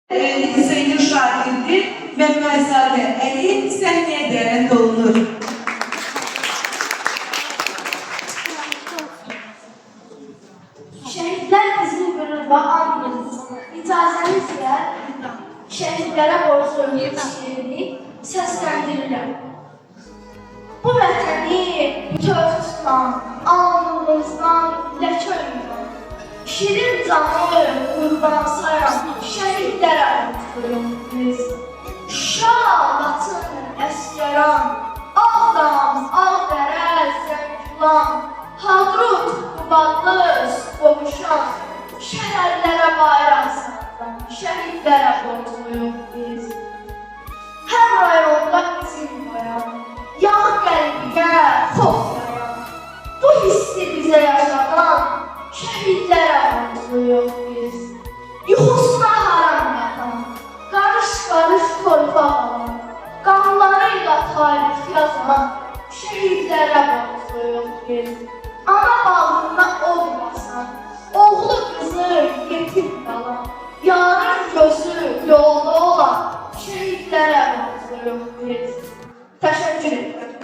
Sayın şagirdi Məmmədzadə Əliyev səhnəyə dəvət olunur. Şehitler bizim gönül ve andımız. İcazənizlə şehitlərə borclu şiirini səsləndirirəm. Bu vətəni bütöv tutan, alnımızdan ləkə ünvan, şirin canı qurban sayan şəhidlərə borcluyum biz. Şah, Latın, Əskəran, Ağdam, Ağdərə, Zəngilan, Hadrut, Qubadlı, Qovuşan, şəhərlərə bayraq satılan şəhidlərə borcluyuq biz. Hər rayonda izin qoyan, yan qəlbinə xof yayan, bu hissi bizə yaşadan şəhidlərə borcluyuq biz. Yuxusuna haram yatan, qarış-qarış torpaq alan, qanlarıyla tarix yazan şəhidlərə borcluyuq biz. Ana bağrına olmasan, oğlu qızı yetim qalan, yarın gözü yolda olan şəhidlərə borcluyuq biz. Təşəkkür edirəm.